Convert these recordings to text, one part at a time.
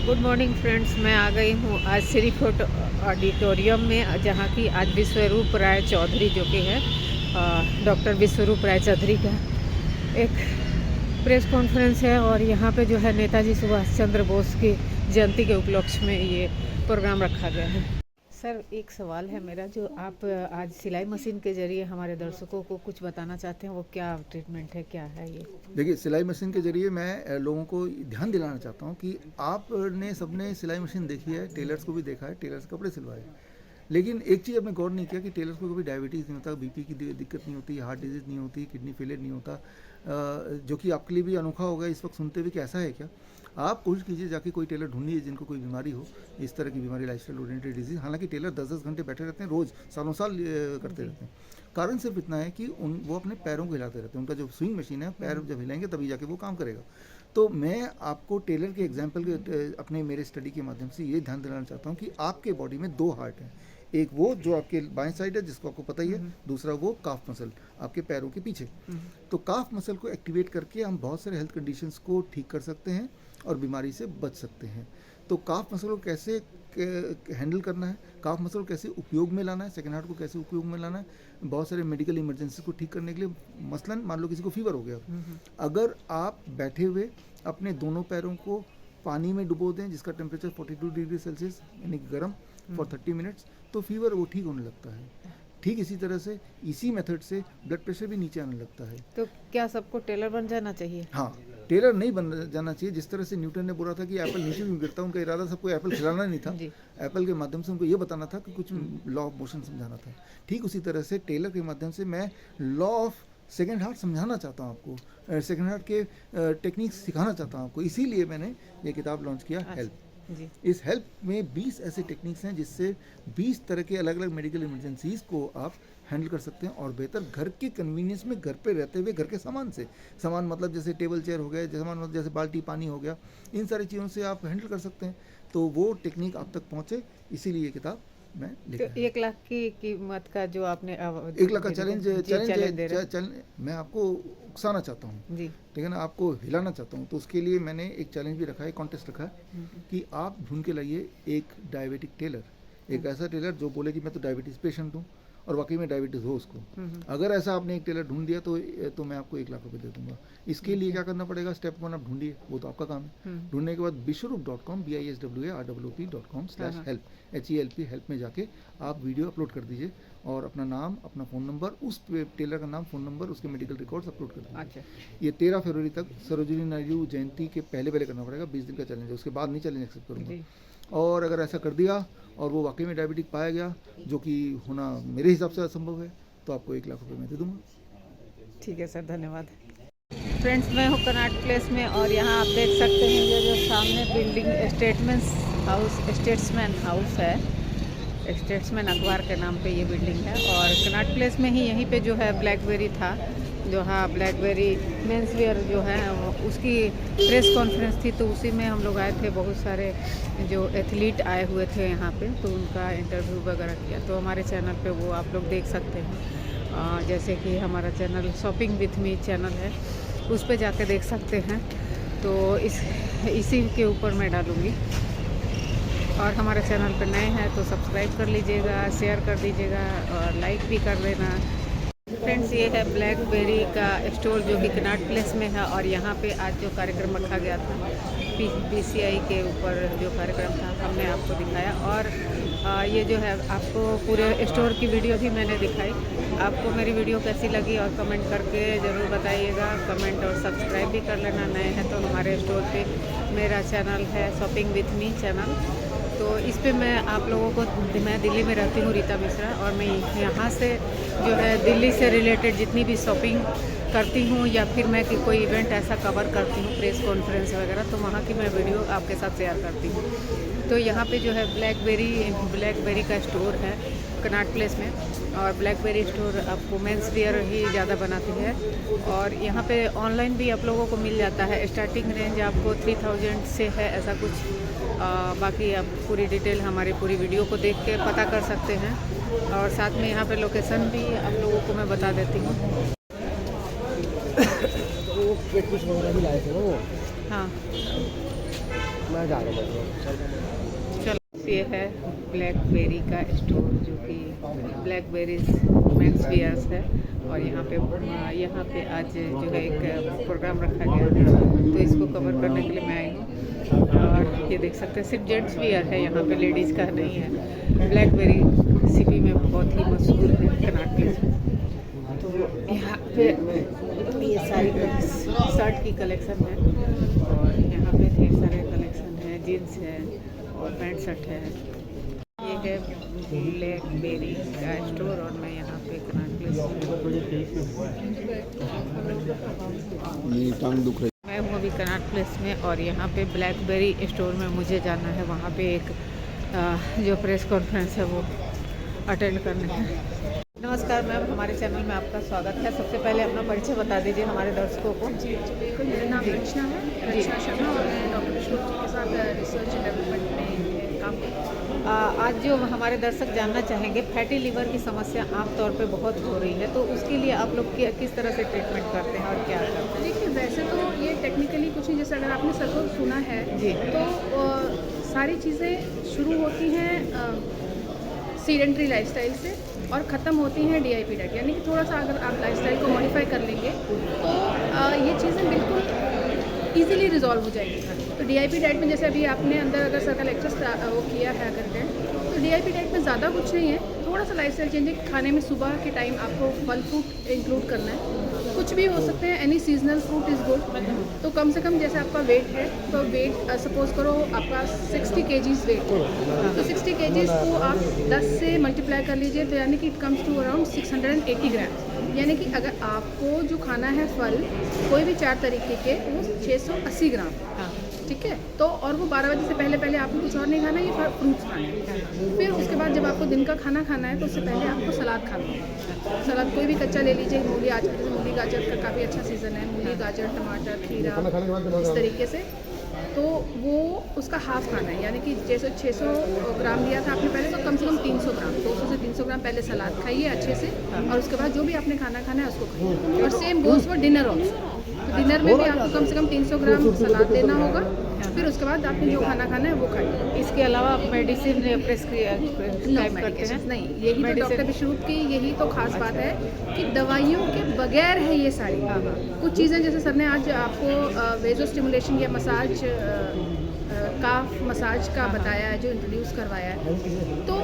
Good morning friends, मैं आ गई हूँ आज श्री फोर्ट ऑडिटोरियम में, जहाँ की आज विश्वरूप राय चौधरी जो कि है डॉक्टर विश्वरूप राय चौधरी का एक प्रेस कॉन्फ्रेंस है। और यहाँ पे जो है नेताजी सुभाष चंद्र बोस की जयंती के उपलक्ष्य में ये प्रोग्राम रखा गया है। सर, एक सवाल है मेरा, जो आप आज सिलाई मशीन के जरिए हमारे दर्शकों को कुछ बताना चाहते हैं, वो क्या ट्रीटमेंट है, क्या है ये? देखिए, सिलाई मशीन के ज़रिए मैं लोगों को ध्यान दिलाना चाहता हूँ कि आपने सबने सिलाई मशीन देखी है, टेलर्स को भी देखा है, टेलर्स कपड़े सिलवाए, लेकिन एक चीज़ आपने गौर नहीं किया कि टेलर्स को कभी डायबिटीज़ नहीं होता, बीपी की दिक्कत नहीं होती, हार्ट डिजीज़ नहीं होती, किडनी फेलियर नहीं होता, जो कि आपके लिए भी अनोखा होगा इस वक्त सुनते हुए कि ऐसा है क्या। आप कोशिश कीजिए जाके कोई टेलर ढूंढिए जिनको कोई बीमारी हो, इस तरह की बीमारी, लाइफस्टाइल ओरिएंटेड डिजीज़। हालांकि टेलर 10-10 घंटे बैठे रहते हैं, रोज़ सालों साल करते रहते हैं। कारण सिर्फ इतना है कि वो अपने पैरों को हिलाते रहते हैं। उनका जो स्विंग मशीन है, पैर जब हिलाएंगे तभी जाके वो काम करेगा। तो मैं आपको टेलर के एग्जाम्पल के अपने मेरे स्टडी के माध्यम से ये ध्यान दिलाना चाहता हूँ कि आपके बॉडी में 2 हार्ट हैं। एक वो जो आपके बाएं साइड है जिसको आपको पता ही है, दूसरा वो काफ मसल आपके पैरों के पीछे। तो काफ मसल को एक्टिवेट करके हम बहुत सारे हेल्थ कंडीशंस को ठीक कर सकते हैं और बीमारी से बच सकते हैं। तो काफ मसल को कैसे हैंडल करना है, काफ मसल को कैसे उपयोग में लाना है, सेकंड हार्ट को कैसे उपयोग में लाना है, बहुत सारे मेडिकल इमरजेंसी को ठीक करने के लिए। मसलन मान लो किसी को फीवर हो गया, अगर आप बैठे हुए अपने दोनों पैरों को पानी में डुबो दें जिसका टेम्परेचर 42 डिग्री सेल्सियस यानी गर्म फॉर 30 मिनट्स, तो फीवर वो ठीक होने लगता है। ठीक इसी तरह से इसी मेथड से ब्लड प्रेशर भी नीचे आने लगता है। तो क्या सबको टेलर बन जाना चाहिए? हाँ, टेलर नहीं बन जाना चाहिए। जिस तरह से न्यूटन ने बोला था कि एप्पल नीचे क्यों गिरता, उनका इरादा सबको एप्पल खिलाना नहीं था। एप्पल के माध्यम से उनको ये बताना था कि कुछ लॉ ऑफ मोशन समझाना था। ठीक उसी तरह से टेलर के माध्यम से मैं लॉ ऑफ सेकेंड हार्ट समझाना चाहता हूँ आपको, सेकेंड हार्ट के टेक्निक्स सिखाना चाहता हूँ आपको। इसीलिए मैंने ये किताब लॉन्च किया, हेल्प। इस हेल्प में 20 ऐसे टेक्निक्स हैं जिससे 20 तरह के अलग अलग मेडिकल इमरजेंसीज को आप हैंडल कर सकते हैं, और बेहतर घर के कन्वीनियंस में, घर पे रहते हुए, घर के सामान से, सामान मतलब जैसे टेबल चेयर हो गया, सामान मतलब जैसे बाल्टी पानी हो गया, इन सारी चीज़ों से आप हैंडल कर सकते हैं। तो वो टेक्निक आप तक पहुँचे, इसीलिए ये किताब मैं तो 1 लाख की कीमत का जो आपने 1 लाख का चैलेंज मैं आपको उकसाना चाहता हूँ, ठीक है ना, आपको हिलाना चाहता हूँ। तो उसके लिए मैंने एक चैलेंज भी रखा है, कॉन्टेस्ट रखा है कि आप ढूंढ के लाइए एक डायबिटिक टेलर, एक ऐसा टेलर जो बोले कि मैं तो डायबिटीज़ पेशेंट हूँ और वाकई में डायबिटीज़ हो उसको। अगर ऐसा आपने एक टेलर ढूंढ दिया तो मैं आपको 1 लाख रुपए दे दूंगा। इसके लिए क्या करना पड़ेगा, स्टेप 1 आप ढूंढिए, वो तो आपका काम है। ढूंढने के बाद विश्वरूप.com biswarop.com/help HELP हेल्प में जाके आप वीडियो अपलोड कर दीजिए और अपना नाम, अपना फ़ोन नंबर, उस टेलर का नाम, फ़ोन नंबर, उसके मेडिकल रिकॉर्ड्स अपलोड कर दीजिए। अच्छा। ये 13 फरवरी तक सरोजिनी नायडू जयंती के पहले करना पड़ेगा। 20 दिन का चैलेंज है, उसके बाद नहीं चैलेंज एक्सेप्ट करूँगा। और अगर ऐसा कर दिया और वो वाकई में डायबिटिक पाया गया, जो कि होना मेरे हिसाब से असंभव है, तो आपको 1 लाख रुपये मैं दे दूँगा। ठीक है सर, धन्यवाद। फ्रेंड्स, मैं हूँ कनाट प्लेस में, और यहाँ आप देख सकते हैं ये जो सामने बिल्डिंग स्टेट्समैन हाउस है, स्टेट्समैन अखबार के नाम पे ये बिल्डिंग है। और कनाट प्लेस में ही यहीं पे जो है ब्लैकबेरी था, जो हाँ ब्लैकबेरी मेंस वेयर जो है उसकी प्रेस कॉन्फ्रेंस थी, तो उसी में हम लोग आए थे। बहुत सारे जो एथलीट आए हुए थे यहाँ पे, तो उनका इंटरव्यू वगैरह किया। तो हमारे चैनल पे वो आप लोग देख सकते हैं, जैसे कि हमारा channel shopping with me channel है, उस पे जाके देख सकते हैं। तो इसी के ऊपर मैं डालूँगी। और हमारे चैनल पर नए हैं तो सब्सक्राइब कर लीजिएगा, शेयर कर दीजिएगा और लाइक भी कर देना। फ्रेंड्स, ये है ब्लैकबेरी का स्टोर जो कि कनाट प्लेस में है, और यहाँ पे आज जो कार्यक्रम रखा गया था PCI के ऊपर जो कार्यक्रम था, हमने आपको दिखाया। और ये जो है आपको पूरे स्टोर की वीडियो भी मैंने दिखाई। आपको मेरी वीडियो कैसी लगी और कमेंट करके ज़रूर बताइएगा। कमेंट और सब्सक्राइब भी कर लेना। नए हैं तो हमारे स्टोर पे मेरा चैनल है शॉपिंग विथ मी चैनल, तो इस पे मैं आप लोगों को, मैं दिल्ली में रहती हूँ, रीता मिश्रा, और मैं यहाँ से जो है दिल्ली से रिलेटेड जितनी भी शॉपिंग करती हूँ या फिर मैं कि कोई इवेंट ऐसा कवर करती हूँ, प्रेस कॉन्फ्रेंस वगैरह, तो वहाँ की मैं वीडियो आपके साथ शेयर करती हूँ। तो यहाँ पे जो है ब्लैकबेरी का स्टोर है कनाट प्लेस में, और ब्लैकबेरी स्टोर आपको मेंस वेयर ही ज़्यादा बनाती है। और यहाँ पे ऑनलाइन भी आप लोगों को मिल जाता है। स्टार्टिंग रेंज आपको 3000 से है, ऐसा कुछ। बाकी आप पूरी डिटेल हमारी पूरी वीडियो को देख के पता कर सकते हैं। और साथ में यहाँ पे लोकेशन भी आप लोगों को मैं बता देती हूँ। वो कुछ वगैरह भी लाए थे वो। हाँ। मैं जा रहा हूँ। चलो, ये है ब्लैकबेरी का स्टोर जो कि ब्लैकबेरीज मेंस वियर्स है। और यहाँ पे आज जो है एक प्रोग्राम रखा गया है, तो इसको कवर करने के लिए मैं आई हूँ। और ये देख सकते हैं सिर्फ जेंट्स वियर है, यहाँ पे लेडीज़ का नहीं है। ब्लैकबेरी सिटी में बहुत ही मशहूर है, कनॉट प्लेस में। तो यहाँ पे ये सारी शर्ट की कलेक्शन है, और यहाँ पे ढेर सारे कलेक्शन है, जीन्स है और पैंट शर्ट है। ये है ब्लैकबेरी का स्टोर, और मैं यहाँ पे कनॉट प्लेस मैं हूँ अभी कनॉट प्लेस में। और यहाँ पे ब्लैकबेरी स्टोर में मुझे जाना है, वहाँ पे एक जो प्रेस कॉन्फ्रेंस है वो अटेंड करना है। नमस्कार मैम, हमारे चैनल में आपका स्वागत है। सबसे पहले अपना परिचय बता दीजिए हमारे दर्शकों को। जी बिल्कुल, मेरा नाम रचना है, रचना शर्मा, और मैं डॉक्टर विष्णु जी के साथ रिसर्च एंड डेवलपमेंट में काम करती हूँ। आज जो हमारे दर्शक जानना चाहेंगे, फैटी लीवर की समस्या आमतौर पे बहुत हो रही है, तो उसके लिए आप लोग किस तरह से ट्रीटमेंट करते हैं और क्या करते हैं? देखिए, वैसे तो ये टेक्निकली कुछ नहीं, जैसे अगर आपने सर्वर सुना है जी, तो सारी चीज़ें शुरू होती हैं सीडेंट्री लाइफस्टाइल से और ख़त्म होती हैं डीआईपी डाइट, यानी कि थोड़ा सा अगर आप लाइफस्टाइल को मॉडिफाई कर लेंगे तो ये चीज़ें बिल्कुल इजीली रिजॉल्व हो जाएगी। तो डीआईपी डाइट में जैसे अभी आपने अंदर अगर सर्कल एक्सरसाइज वो किया है करके, तो डीआईपी डाइट में ज़्यादा कुछ नहीं है, थोड़ा सा लाइफस्टाइल चेंज। खाने में सुबह के टाइम आपको फल फ्रूट इंक्लूड करना है, कुछ भी हो सकते हैं, any seasonal fruit is good. तो कम से कम जैसे आपका वेट है, तो वेट सपोज करो आपका 60 kgs वेट है, तो 60 kgs को आप 10 से मल्टीप्लाई कर लीजिए, तो यानी कि इट कम्स टू अराउंड 680 ग्राम। यानी कि अगर आपको जो खाना है फल कोई भी 4 तरीके के, वो 680 ग्राम, ठीक है। तो और वो 12 बजे से पहले आपको कुछ और नहीं खाना है, ये फ्रूट्स खाने हैं। फिर उसके बाद जब आपको दिन का खाना खाना है, तो उससे पहले आपको सलाद खाना है। सलाद कोई भी कच्चा ले लीजिए, मूली, आजकल मूली गाजर का काफ़ी अच्छा सीज़न है, मूली गाजर टमाटर खीरा इस तरीके से, तो वो उसका हाफ खाना है। यानी कि जैसे 600 ग्राम लिया था आपने पहले, तो कम से कम 300 ग्राम, 200 से 300 ग्राम पहले सलाद खाइए अच्छे से, और उसके बाद जो भी आपने खाना खाना है उसको खाइए। और same goes for dinner also, तो डिनर में भी आपको कम से कम 300 ग्राम सलाद लेना होगा, फिर उसके बाद आपने जो खाना खाना है वो खाइए। इसके अलावा आप मेडिसिन प्रेस्क्राइब करते हैं? नहीं, यही तो डॉक्टर विश्वरूप की यही तो खास बात है कि दवाइयों के बगैर है ये सारी। कुछ चीज़ें जैसे सर ने आज आपको वेजो स्टिमुलेशन या मसाज, काफ मसाज का बताया है, जो इंट्रोड्यूस करवाया है, तो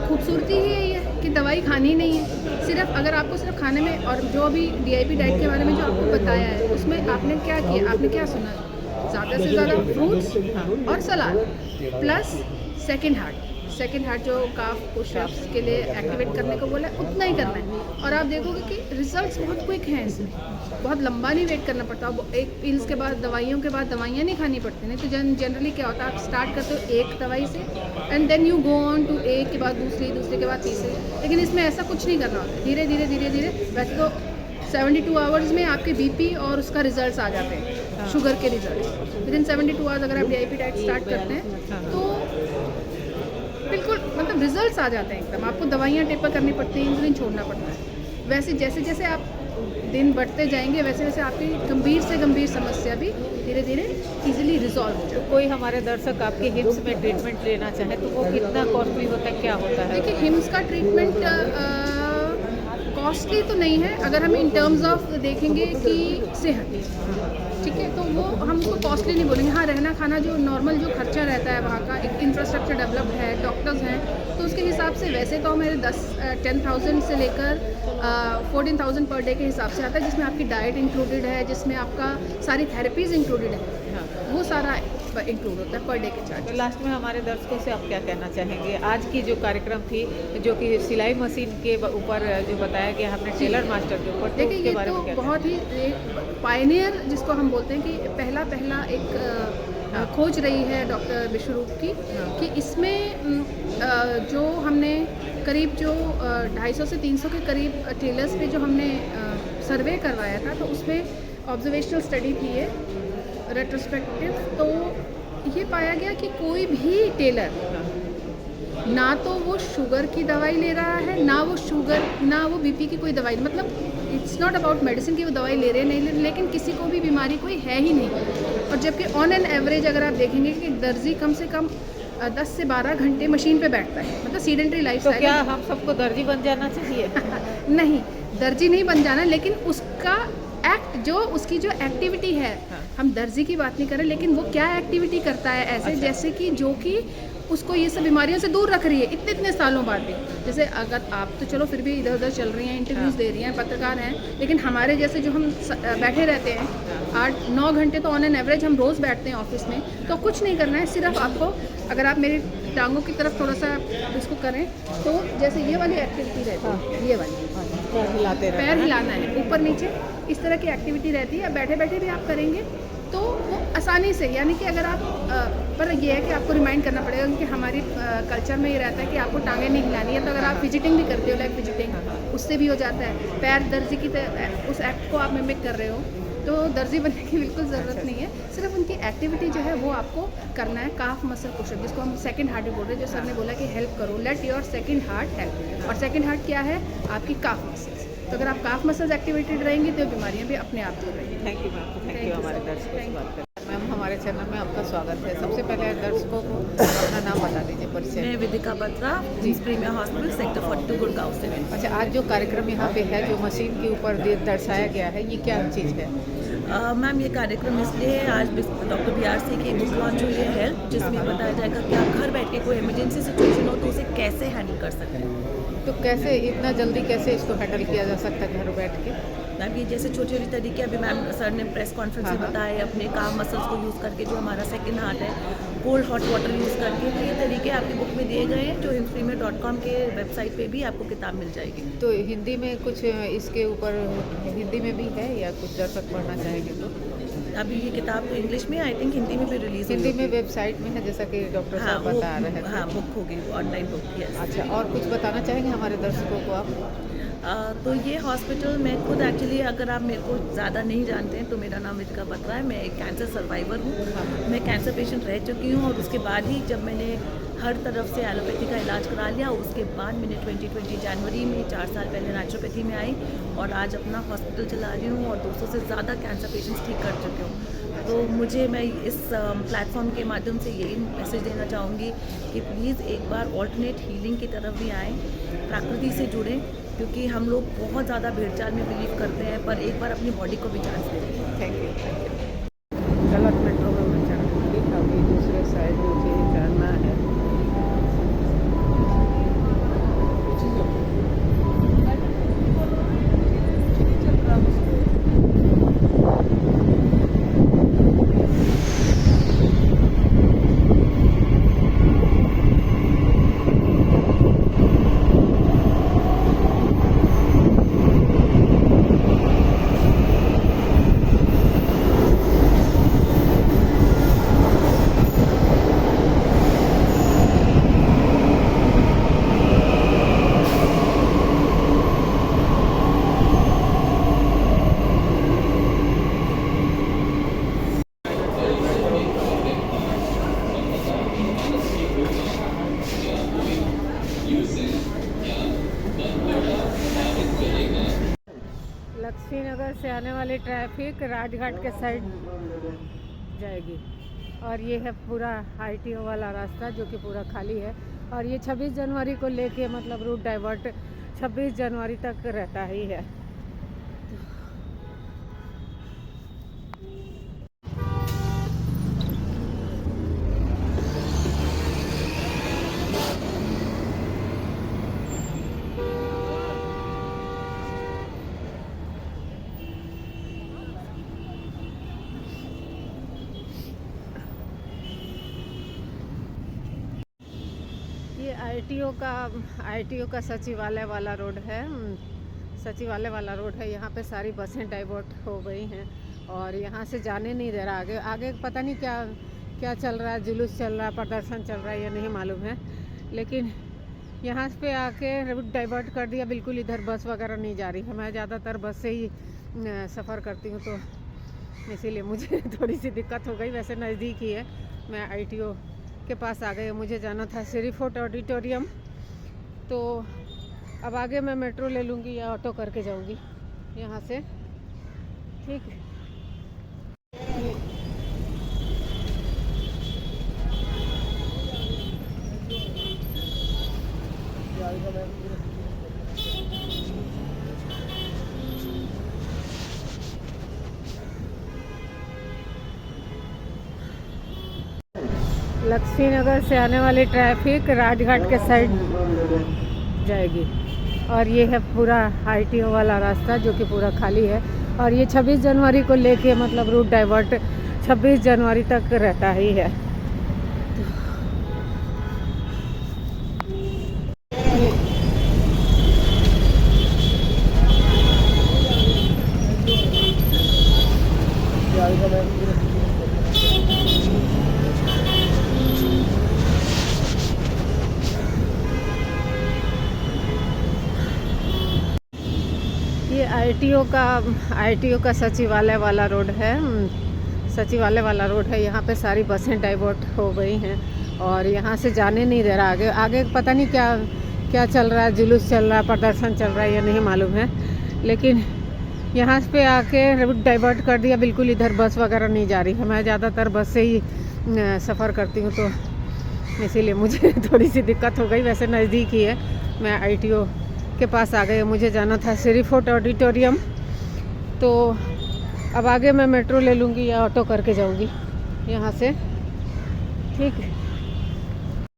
खूबसूरती ही है ये कि दवाई खानी नहीं है। सिर्फ अगर आपको सिर्फ खाने में, और जो अभी डीआईपी डाइट के बारे में जो आपको बताया है, उसमें आपने क्या किया, आपने क्या सुना, ज़्यादा से ज़्यादा फ्रूट्स और सलाद प्लस सेकंड हार्ट जो काफ पुशअप्स के लिए एक्टिवेट करने को बोला है, उतना ही करना है। और आप देखोगे कि रिजल्ट्स बहुत क्विक हैं इसमें, बहुत लंबा नहीं वेट करना पड़ता। एक पिल्स के बाद, दवाइयों के बाद दवाइयाँ नहीं खानी पड़ती। नहीं तो जनरली क्या होता है, आप स्टार्ट करते हो एक दवाई से and then you go on to एक के बाद दूसरे के बाद तीसरे, लेकिन इसमें ऐसा कुछ नहीं करना होता। धीरे धीरे वैसे तो 72 आवर्स में आपके बीपी और उसका रिजल्ट्स आ जाते हैं, शुगर के रिजल्ट विदिन 72 आवर्स। अगर आप डीआईपी डाइट स्टार्ट करते हैं तो बिल्कुल मतलब रिजल्ट्स आ जाते हैं एकदम। आपको दवाइयाँ टेपर करनी पड़ती हैं, इंसुलिन छोड़ना पड़ता है। वैसे जैसे आप दिन बढ़ते जाएंगे, वैसे आपकी गंभीर से गंभीर समस्या भी धीरे धीरे इजीली रिजॉल्व हो जाए। कोई हमारे दर्शक आपके हिम्स में ट्रीटमेंट लेना चाहे तो वो कितना कॉस्टली होता है, क्या होता है? देखिए, हिम्स का ट्रीटमेंट कॉस्टली तो नहीं है, अगर हम इन टर्म्स ऑफ देखेंगे कि सेहत, ठीक है, तो वो हम उसको कॉस्टली नहीं बोलेंगे। हाँ, रहना खाना जो नॉर्मल जो खर्चा रहता है वहाँ का, एक इंफ्रास्ट्रक्चर डेवलप्ड है, डॉक्टर्स हैं, तो उसके हिसाब से वैसे तो मेरे 10,000 से लेकर 14,000 पर डे के हिसाब से आता है, जिसमें आपकी डाइट इंक्लूडेड है, जिसमें आपका सारी थेरेपीज़ इंक्लूडेड है, वो सारा इंक्लूड होता है पर डे के चार्ज। तो लास्ट में हमारे दर्शकों से आप क्या कहना चाहेंगे? आज की जो कार्यक्रम थी, जो कि सिलाई मशीन के ऊपर जो बताया गया हमने, टेलर मास्टर के ऊपर, देखिए ये तो बहुत ही पायनियर जिसको हम बोलते हैं कि पहला एक खोज रही है डॉक्टर विश्वरूप की, कि इसमें जो हमने करीब जो 250 से 300 के करीब टेलर्स पे जो हमने सर्वे करवाया था, तो उसमें ऑब्जर्वेशनल स्टडी थी ये रेट्रोस्पेक्टिव। तो ये पाया गया कि कोई भी टेलर ना तो वो शुगर की दवाई ले रहा है, ना वो बीपी की कोई दवाई, मतलब इट्स नॉट अबाउट मेडिसिन की वो दवाई ले रहे हैं नहीं ले रहे, लेकिन किसी को भी बीमारी कोई है ही नहीं। और जबकि ऑन एन एवरेज अगर आप देखेंगे कि दर्जी कम से कम 10 से 12 घंटे मशीन पे बैठता है, मतलब सीडेंटरी लाइफ तो क्या हम सबको दर्जी बन जाना चाहिए? नहीं, दर्जी नहीं बन जाना, लेकिन उसका एक्ट जो उसकी जो एक्टिविटी है, हम दर्जी की बात नहीं कर रहे, लेकिन वो क्या एक्टिविटी करता है ऐसे, जैसे कि जो कि उसको ये सब बीमारियों से दूर रख रही है इतने इतने सालों बाद भी। जैसे अगर आप तो चलो फिर भी इधर उधर चल रही हैं, इंटरव्यूज़ दे रही हैं, पत्रकार हैं, लेकिन हमारे जैसे जो हम बैठे रहते हैं 8-9 घंटे तो ऑन एन एवरेज हम रोज़ बैठते हैं ऑफिस में, तो कुछ नहीं करना है, सिर्फ आपको अगर आप मेरी टांगों की तरफ थोड़ा सा इसको करें तो जैसे ये वाली एक्टिविटी रहती है, ये वाली पैर हिलाते रहना पैर है। हिलाना है ऊपर नीचे, इस तरह की एक्टिविटी रहती है। बैठे बैठे भी आप करेंगे तो वो आसानी से, यानी कि अगर आप पर ये है कि आपको रिमाइंड करना पड़ेगा, क्योंकि हमारी कल्चर में ये रहता है कि आपको टांगें नहीं हिलानी है, तो अगर आप फिजिटिंग भी करते हो, लेग फिजिटिंग, उससे भी हो जाता है। पैर दर्जी की उस एक्ट को आप मिमिक कर रहे हो, तो दर्जी बनने की बिल्कुल ज़रूरत नहीं है, सिर्फ उनकी एक्टिविटी जो है वो आपको करना है। काफ मसल पुशअप, जिसको हम सेकंड हार्ट भी बोल रहे हैं, जो सर ने बोला कि हेल्प करो, let your second heart help. और सेकंड हार्ट क्या है? आपकी काफ मसल्स। तो अगर आप काफ मसल्स एक्टिवेटेड रहेंगी तो बीमारियां भी अपने आप दूर रहेंगी। Thank you ma'am, thank you हमारे दर्शकों से बात करें। मैम, हमारे चैनल में आपका स्वागत है। सबसे पहले दर्शकों को अपना नाम बता दीजिए, परिचय। मैं विदिका बत्रा, जिस प्रीमियर हॉस्पिटल सेक्टर 42 गुड़गांव से। अच्छा, आज जो कार्यक्रम यहाँ पे है, जो मशीन के ऊपर दर्शाया गया है, ये क्या चीज़ है? मैम, ये कार्यक्रम इसलिए है, आज डॉक्टर BRC की बुक लॉन्च हुई है हेल्प, जिसमें बताया जाएगा कि आप घर बैठ के कोई इमरजेंसी सिचुएशन हो तो उसे कैसे हैंडल कर सकते हैं। तो कैसे इतना जल्दी कैसे इसको हैंडल किया जा सकता है घर बैठ के? मैम, ये जैसे छोटी छोटी तरीके अभी मैम सर ने प्रेस कॉन्फ्रेंस में बताए, अपने काम मसल्स को यूज़ करके, जो हमारा सेकंड हार्ट है, कोल्ड हॉट वाटर यूज़ करके, तो ये तरीके आपकी बुक में दिए गए हैं, जो himspremier.com के वेबसाइट पे भी आपको किताब मिल जाएगी। तो हिंदी में कुछ इसके ऊपर हिंदी में भी है या कुछ दर्शक पढ़ना चाहेंगे तो? अभी ये किताब तो इंग्लिश में, आई थिंक हिंदी में भी रिलीज हिंदी में वेबसाइट में है, जैसा कि डॉक्टर साहब बता रहे थे। हाँ, बुक होगी, ऑनलाइन बुक। यस। अच्छा, और कुछ बताना चाहेंगे हमारे दर्शकों को आप? तो ये हॉस्पिटल, मैं खुद एक्चुअली, अगर आप मेरे को ज़्यादा नहीं जानते हैं तो मेरा नाम विदिका बत्रा है। मैं एक कैंसर सर्वाइवर हूँ। मैं कैंसर पेशेंट रह चुकी हूँ, और उसके बाद ही जब मैंने हर तरफ से एलोपैथी का इलाज करा लिया, उसके बाद मैंने 2020 जनवरी में 4 साल पहले नेचुरोपैथी में आई, और आज अपना हॉस्पिटल चला रही हूँ, और 200 से ज़्यादा कैंसर पेशेंट्स ठीक कर चुकी हूँ। तो मुझे, मैं इस प्लेटफॉर्म के माध्यम से यही मैसेज देना चाहूँगी कि प्लीज़ एक बार ऑल्टरनेट हीलिंग की तरफ भी आएँ, प्रकृति से जुड़ें, क्योंकि हम लोग बहुत ज़्यादा भेड़चाल में बिलीव करते हैं, पर एक बार अपनी बॉडी को भी चांस दें। Thank you. गलत मेट्रो में मैं चढ़ गई, अभी दूसरे साइड मुझे चढ़ना है। लक्ष्मीनगर से आने वाली ट्रैफिक राजघाट के साइड जाएगी, और ये है पूरा ITO वाला रास्ता, जो कि पूरा खाली है। और ये 26 जनवरी को लेके, मतलब रूट डाइवर्ट 26 जनवरी तक रहता ही है। ये ITO का सचिवालय वाला रोड है। सचिवालय वाला रोड है। यहाँ पे सारी बसें डाइवर्ट हो गई हैं, और यहाँ से जाने नहीं दे रहा। आगे आगे पता नहीं क्या क्या चल रहा है, जुलूस चल रहा है, प्रदर्शन चल रहा है, ये नहीं मालूम है। लेकिन यहाँ पे आके रूट डाइवर्ट कर दिया बिल्कुल। इधर बस वगैरह नहीं जा रही है। मैं ज़्यादातर बस से ही सफ़र करती हूँ, तो इसीलिए मुझे थोड़ी सी दिक्कत हो गई। वैसे नज़दीक ही है। मैं ITO के पास आ गई। मुझे जाना था सिरी फोर्ट ऑडिटोरियम, तो अब आगे मैं मेट्रो ले लूँगी या ऑटो करके जाऊँगी यहाँ से। ठीक है। लक्ष्मी नगर से आने वाली ट्रैफिक राजघाट के साइड जाएगी। और ये है पूरा ITO वाला रास्ता जो कि पूरा खाली है। और ये 26 जनवरी को लेके मतलब रूट डाइवर्ट 26 जनवरी तक रहता ही है। ये ITO का सचिवालय वाला रोड है। सचिवालय वाला रोड है। यहाँ पे सारी बसें डाइवर्ट हो गई हैं और यहाँ से जाने नहीं दे रहा। आगे आगे पता नहीं क्या चल रहा है, जुलूस चल रहा है, प्रदर्शन चल रहा है, ये नहीं मालूम है। लेकिन यहाँ पे आके रूट डाइवर्ट कर दिया बिल्कुल। इधर बस वगैरह नहीं जा रही है। मैं ज़्यादातर बस से ही सफ़र करती हूँ, तो इसीलिए मुझे थोड़ी सी दिक्कत हो गई। वैसे नज़दीक ही है। मैं ITO के पास आ गए। मुझे जाना था सिरी फोर्ट ऑडिटोरियम, तो अब आगे मैं मेट्रो ले लूँगी या ऑटो करके जाऊँगी यहाँ से। ठीक है।